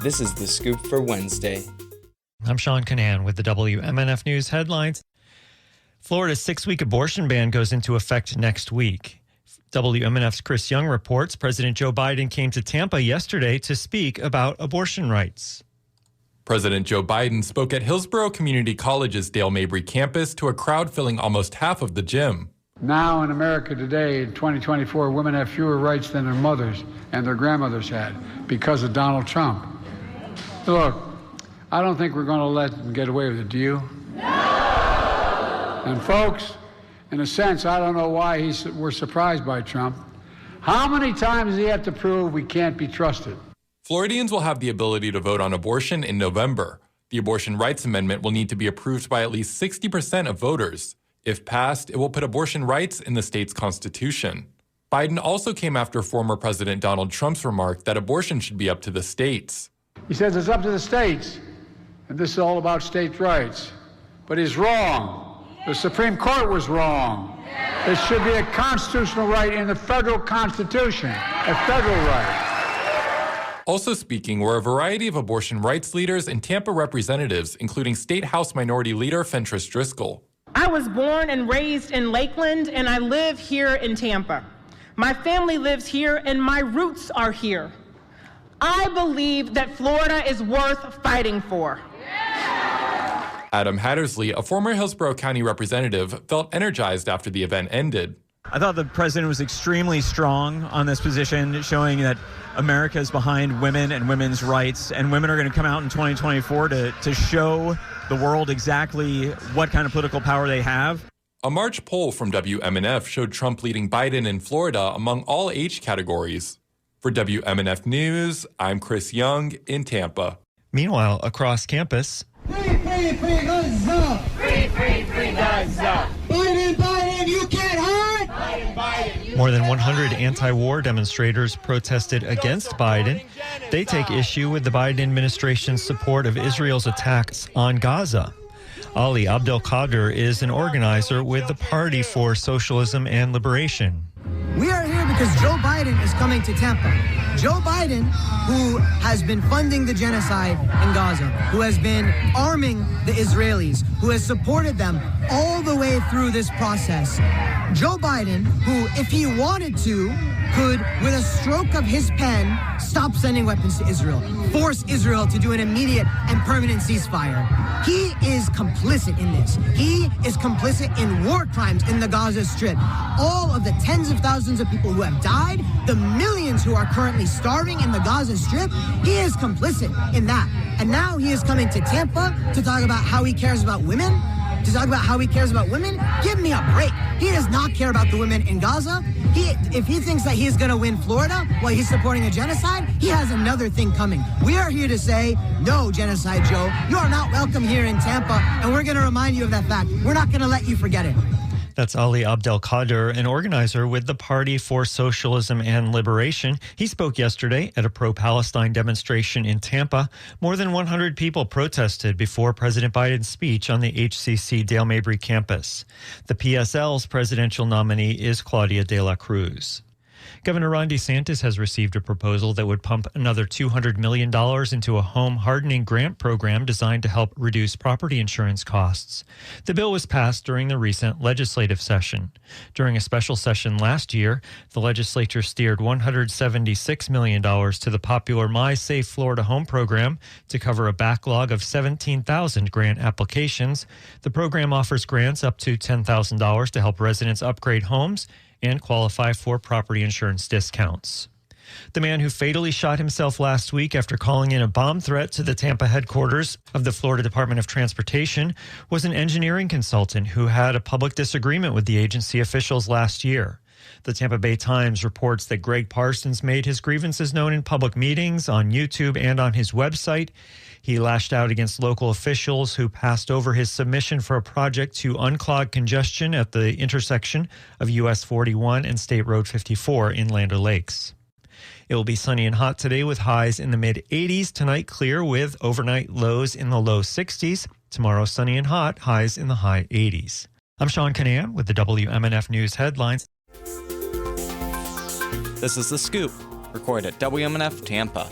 This is The Scoop for Wednesday. I'm Sean Canan with the WMNF News headlines. Florida's 6-week abortion ban goes into effect next week. WMNF's Chris Young reports President Joe Biden came to Tampa yesterday to speak about abortion rights. President Joe Biden spoke at Hillsborough Community College's Dale Mabry campus to a crowd filling almost half of the gym. Now in America today, in 2024, women have fewer rights than their mothers and their grandmothers had because of Donald Trump. Look, I don't think we're going to let them get away with it, do you? No! And folks, in a sense, I don't know why we're surprised by Trump. How many times does he have to prove we can't be trusted? Floridians will have the ability to vote on abortion in November. The Abortion Rights Amendment will need to be approved by at least 60% of voters. If passed, it will put abortion rights in the state's constitution. Biden also came after former President Donald Trump's remark that abortion should be up to the states. He says it's up to the states, and this is all about states' rights. But he's wrong. The Supreme Court was wrong. There should be a constitutional right in the federal Constitution, a federal right. Also speaking were a variety of abortion rights leaders and Tampa representatives, including State House Minority Leader Fentress Driscoll. I was born and raised in Lakeland, and I live here in Tampa. My family lives here, and my roots are here. I believe that Florida is worth fighting for. Adam Hattersley, a former Hillsborough County representative, felt energized after the event ended. I thought the president was extremely strong on this position, showing that America is behind women and women's rights, and women are going to come out in 2024 to show the world exactly what kind of political power they have. A March poll from WMNF showed Trump leading Biden in Florida among all age categories. For WMNF News, I'm Chris Young in Tampa. Meanwhile, across campus, Free, free, free Gaza! Free, free, free Gaza! Biden, Biden, you can't hide! Biden, Biden, more than 100 anti-war demonstrators protested against Biden. They take issue with the Biden administration's support of Israel's attacks on Gaza. Ali Abdelkader is an organizer with the Party for Socialism and Liberation. We are here because Joe Biden is coming to Tampa. Joe Biden, who has been funding the genocide in Gaza, who has been arming the Israelis, who has supported them all the way through this process. Joe Biden, who, if he wanted to, could, with a stroke of his pen, stop sending weapons to Israel, force Israel to do an immediate and permanent ceasefire. He is complicit in this. He is complicit in war crimes in the Gaza Strip. All of the tens of thousands of people who have died, the millions who are currently starving in the Gaza Strip, he is complicit in that. And now he is coming to Tampa to talk about how he cares about women. To talk about how he cares about women? Give me a break. He does not care about the women in Gaza. If he thinks that he's going to win Florida while he's supporting a genocide, he has another thing coming. We are here to say, no, Genocide Joe, you are not welcome here in Tampa, and we're going to remind you of that fact. We're not going to let you forget it. That's Ali Abdelkader, an organizer with the Party for Socialism and Liberation. He spoke yesterday at a pro-Palestine demonstration in Tampa. More than 100 people protested before President Biden's speech on the HCC Dale Mabry campus. The PSL's presidential nominee is Claudia de la Cruz. Governor Ron DeSantis has received a proposal that would pump another $200 million into a home-hardening grant program designed to help reduce property insurance costs. The bill was passed during the recent legislative session. During a special session last year, the legislature steered $176 million to the popular My Safe Florida Home program to cover a backlog of 17,000 grant applications. The program offers grants up to $10,000 to help residents upgrade homes and qualify for property insurance discounts. The man who fatally shot himself last week after calling in a bomb threat to the Tampa headquarters of the Florida Department of Transportation was an engineering consultant who had a public disagreement with the agency officials last year. The Tampa Bay Times reports that Greg Parsons made his grievances known in public meetings, on YouTube, and on his website. He lashed out against local officials who passed over his submission for a project to unclog congestion at the intersection of US 41 and State Road 54 in Land O'Lakes. It will be sunny and hot today with highs in the mid-80s. Tonight, clear with overnight lows in the low 60s. Tomorrow, sunny and hot, highs in the high 80s. I'm Sean Canan with the WMNF News headlines. This is The Scoop, recorded at WMNF Tampa.